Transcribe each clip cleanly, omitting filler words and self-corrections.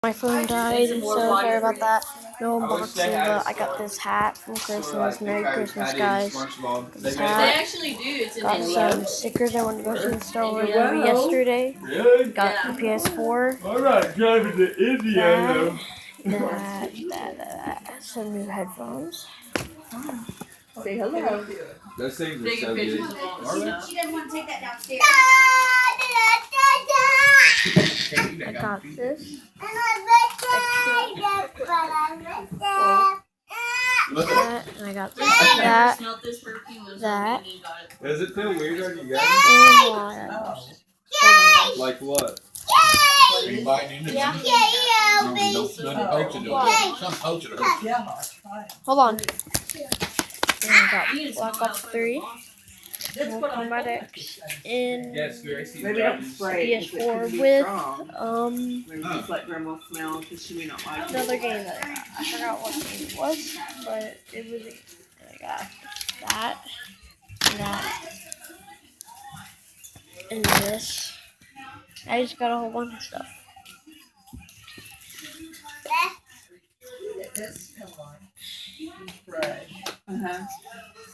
My phone died, so sorry about that. No unboxing, but I got this hat from Christmas. Merry Christmas, guys. This hat. Got some stickers. I went to go see the Star Wars movie yesterday. Got the PS4. I'm not driving to Indiana. That. Some new headphones. Say hello. Those things are so good. She doesn't want to take that downstairs. I got this. That, and I got this, that. Does it feel weird on you guys? And Like what? Are you biting into Yeah. them? Yeah, Don't poach it. Some poach it. hold on. And I got Black Ops 3. Mortal Kombat X in Maybe don't spray it. PS4 with Maybe just let Grandma smell because she may not like it. another game that I got. I forgot what game it was, but it was. I got that, and this. I just got a whole bunch of stuff.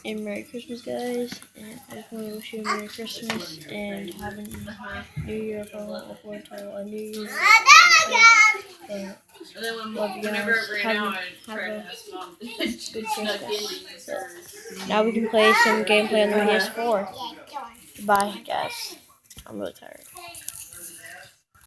And Merry Christmas, guys. And I just want to wish you a Merry Christmas and have a New Year. If I look forward to a New Year's. Love you guys. Have a good Christmas. So, now we can play some gameplay on the PS4. Goodbye, guys. I'm really tired.